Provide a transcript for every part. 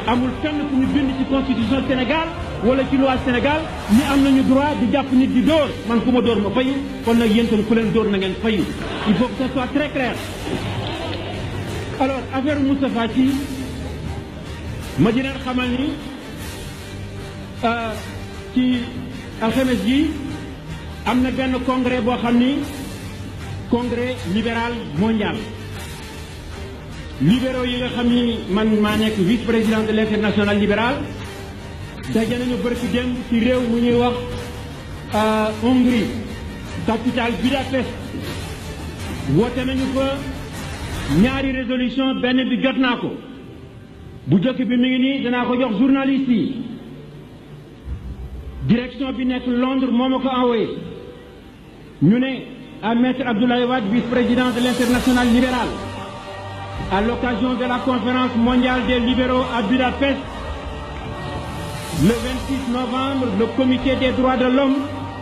amul fenn fu ñu bind ci constitution Sénégal wala ci loi Sénégal ñi am nañu droit di jàpp nit di dóor man ku ma dóor ma fayu kon nag yéen tamit ku leen dóor na ngeen fayu il faut que ça soit très clair. alors affaire Moustapha Sy ma di leen xamal ni ci alxames gi am na benn congrès boo xam ni congrès libéral mondial. libéraux yi nga xam ni man maa nekk vice-président de l'international libéral daje nañu bërki dem ci réew mu ñuy wax Hongrie capitale Budapest woote nañu fa ñaari résolution benn bi jot naa ko bu jëkk bi mi ngi nii danaa ko jox journaliste yi direction bi nekk Londres moo ma ko envoyé ñu ne à maître Abdoulaye Wade vice-président de l'international libéral à l'occasion de la conférence mondiale des libéraux à Budapest, le 26 novembre, le comité des droits de l'homme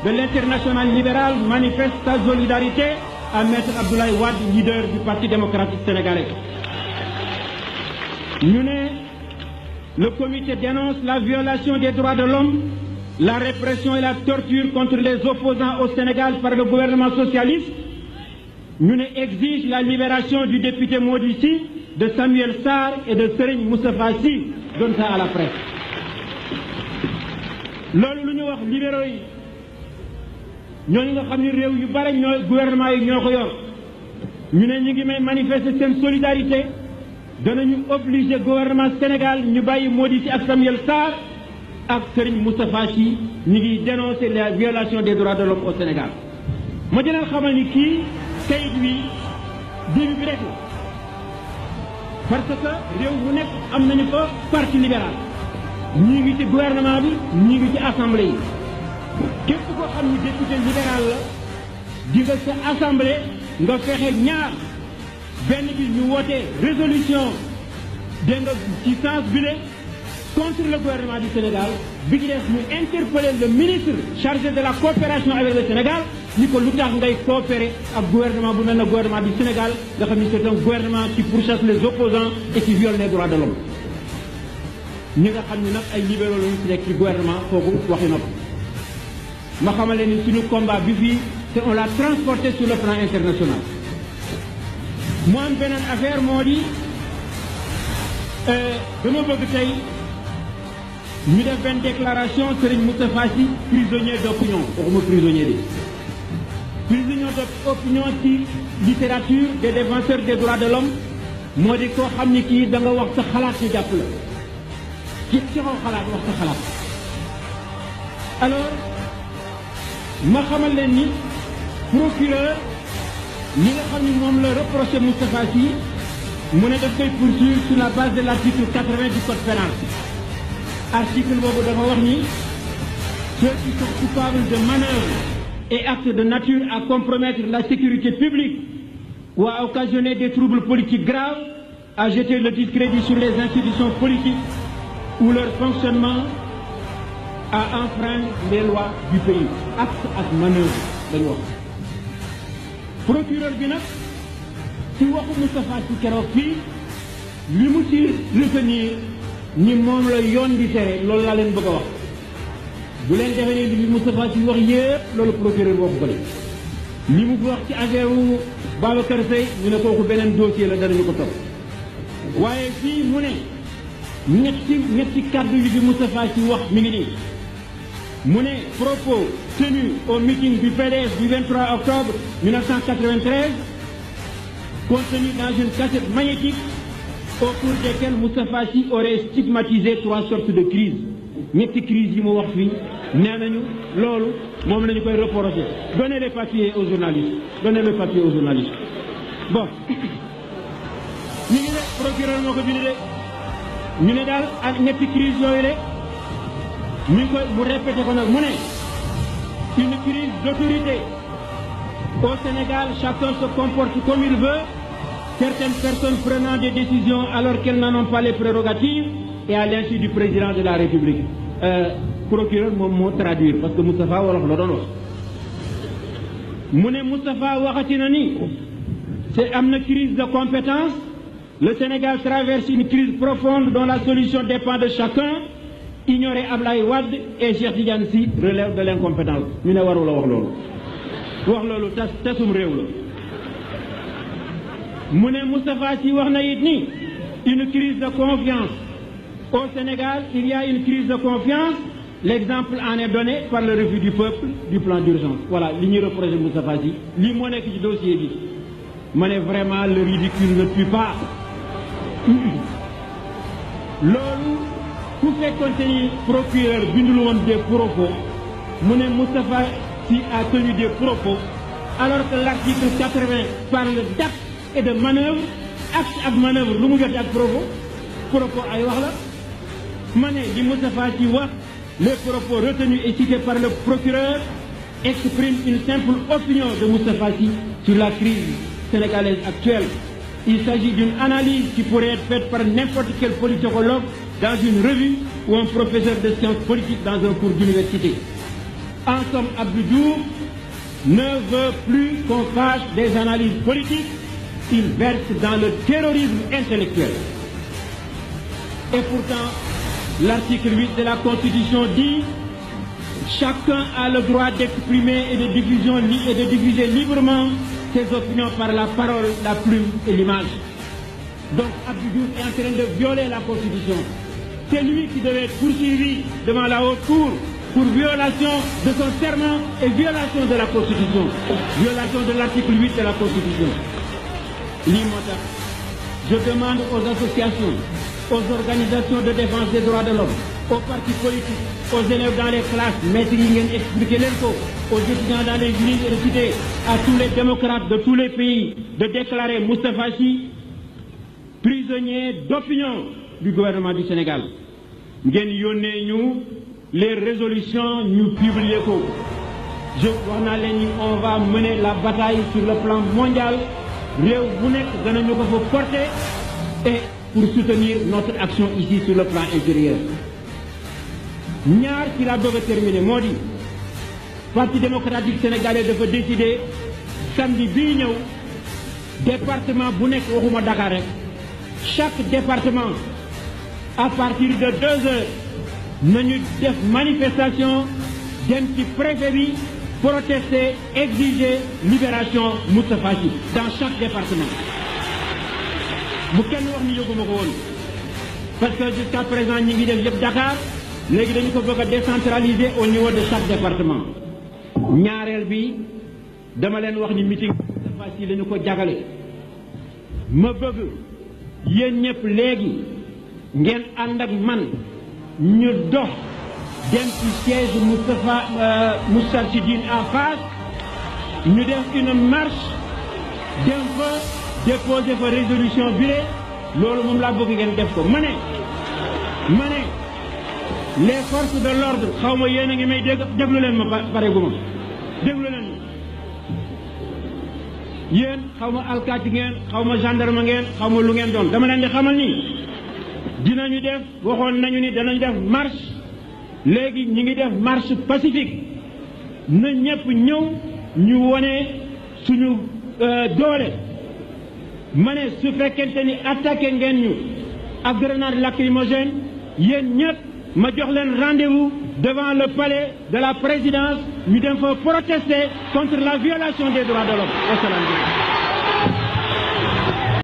de l'international libéral manifeste sa solidarité à maître Abdoulaye Wade, leader du Parti démocratique sénégalais. Le comité dénonce la violation des droits de l'homme, la répression et la torture contre les opposants au Sénégal par le gouvernement socialiste. Nous exige la libération du député Mody Sy, de Samuel Sarr et de Serigne Moustapha Sy. Donne ça à la presse. loolu lu ñu wax libéraux yi ñooñu nga xam ni réew yu bare ñooy gouvernement yi ñoo ko yor ñu ne ñu ngi may manifester seen solidarité danañu obliger gouvernement Sénégal ñu bàyyi Mody Sy ak Samuel Sarr ak Serigne Moustapha Sy ñu ngi dénoncer la violation des droits de l'homme au Sénégal. ma jëlee xamal ni kii kayit wi début bi rek la parce que réew mu nekk am nañu ko parti libéral ñii ngi ci gouvernement bi ñii ngi ci assemblée yi képp koo xam ni député libéral la di nga sa assemblée nga fexe ñaar benn bi ñu woote résolution dégg nga ci sens bi ne contre le gouvernement du Sénégal bi ci des ñu interpeller le ministre chargé de la coopération avec le Sénégal ni ko lu tax ngay coopérer ak gouvernement bu mel ne gouvernement du Sénégal nga xam ni c'est un gouvernement qui pourchasse les opposants et qui viole les droits de l'homme ñi nga xam ni nag ay libéraux lañu ci nekk ci gouvernement kooku waxi na ko ma xamale ni suñu combat bi fii te on l'a transporté sur le plan international mu am beneen affaire moo di dama bëgg tey ñu def benn déclaration Serigne Moustapha Sy prisonnier d'opinion waxuma prisonnier de prisonnier d'opinion ci littérature des défenseurs des droits de l'homme moo di koo xam ni kii da nga wax sa xalaat ñu jàpp la ci xaw xalaat wax sa xalaat alors ma xamal leen ni procureur li nga xam ni moom la reproché Moustapha Sy mu ne daf koy poursuivre sur la base de l'article 80 du code pénal article boobu dafa wax ni ceux qui sont coupables de manœuvres et actes de nature à compromettre la sécurité publique ou à occasionner des troubles politiques graves, à jeter le discrédit sur les institutions politiques ou leur fonctionnement, à enfreindre les lois du pays. Acte ak manœuvre dañu wax. procureur bi nag ci waxu Moustapha Sy keroog fii li mu ci retenir ni moom la yoon di tere loolu laa leen bëgg a wax bu leen defee ne li Moustapha Sy wax yépp loolu procureur waxu ko li mu fi wax ci affaire wu Babacar Seye ñu ne kooku beneen dossier la danañu ko topp waaye fii mu ne ñetti kàddu yi fi Moustapha Sy wax mi ngi nii mu ne propos tenus au meeting du PDS du 23 octobre 1993 contenus dans une cassette magnétique au cours desquels Moustapha Sy aurait stigmatisé 3 sortes de crises ñetti crises yi mu wax fii nee nañu loolu moom la ñu koy reprocher. Donnez les papiers aux journalistes bon ñu ngi ne procureur moo ko bind de ñu ne daal ak ñetti crise yooyu de mi ngi koy mu répété ko nag mu ne une crise d'autorité au Sénégal chacun se comporte comme il veut. Certaines personnes prenant des décisions alors qu'elles n'en ont pas les prérogatives et à l'insu du président de la République. Procureur moom moo traduire parce que Moustapha wolof la doon wax mu ne Moustapha waxati na ni c'est am na crise de compétence Le Sénégal traverse une crise profonde dont la solution dépend de chacun. Ignorer Ablaye Wade et Cheikh Tidiane Sy relève de l'incompétence. ñu ne warul a wax loolu wax loolu tasum réew la mu ne Moustapha Sy wax na it ni une crise de confiance au Sénégal. Il y a une crise de confiance. L'exemple en est donné par le refus du peuple du plan d'urgence. Voilà li ñuy reproché Moustapha Sy lii moo nekk ci dossier bi ma ne vraiment le ridicule ne tue pas. loolu ku fekkoonte ni procureur bindul woon des propos mu ne Moustapha Sy a tenu des propos alors que l'article 80 parle d'acte et de manœuvre. Acte ak manœuvre lu mu jotee ak propos ay wax la ma ne li Moustapha Sy wax. Les propos retenus et cités par le procureur expriment une simple opinion de Moustapha Sy sur la crise sénégalaise actuelle. Il s'agit d'une analyse qui pourrait être faite par n'importe quel politologue dans une revue ou un professeur de sciences politiques dans un cours d'université. En somme, Abdou Diouf ne veut plus qu'on fasse des analyses politiques. Il verse dans le terrorisme intellectuel. Et pourtant, l'article 8 de la Constitution dit « Chacun a le droit d'exprimer et de diffuser librement ses opinions par la parole, la plume et l'image. » Donc Abdou Diouf est en train de violer la Constitution. C'est lui qui devait être poursuivi devant la haute cour pour violation de son serment et violation de la Constitution. Violation de l'article 8 de la Constitution. Lii moo tax je demande aux associations, aux organisations de défense des droits de l'homme, aux partis politiques, aux élèves dans les classes, maîtres yi ngeen expliqué leen ko, aux étudiants dans les universités, à tous les démocrates de tous les pays, de déclarer Moustapha Sy prisonnier d'opinion du gouvernement du Sénégal. Ngeen yónnee ñu les résolutions ñu publier ko. Je wax naa leen ni on va mener la bataille sur le plan mondial. réew bu nekk danañu ko fa porter et pour soutenir notre action ici sur le plan intérieur. ñaar ci la bëgg a terminer moo di parti démocratique sénégalais dafa décider samedi bii ñëw département bu nekk waxuma Dakar rek chaque département à partir de 2 heures nañu def manifestation dem ci préfet bi protester, exiger libération Moustapha Sy dans chaque département. bu kenn wax ni yëguma ko woon parce que jusqu'à présent ñi ngi def yëpp Dakar léegi dañu ko bëgg a décentraliser au niveau de chaque département. ñaareel bi dama leen wax ni meeting Moustapha Sy lañu ko jagale ma bëgg yéen ñëpp léegi ngeen ànd ak man ñu dox dem ci siège Moustarchidine en face ñu def une marche dem fa déposer fa résolution bi loolu moom laa bëgg ngeen def ko ma ne les forces de l'ordre xaw ma yéen a ngi may déglu leen ma pare gu ma déglu leen yéen xaw ma alkaati ngeen xaw ma gendarme ngeen xaw ma lu ngeen doon dama leen di xamal ni dinañu def waxoon nañu ni danañu def marche léegi ñi ngi def marche pacifique na ñëpp ñëw ñu wone suñu doole ma ne su fekkente ni attaqué ngeen ñu ak grenade lacrymogène yéen ñëpp ma jox leen rendez-vous devant le palais de la présidence ñu dem fa protester contre la violation des droits de l'homme.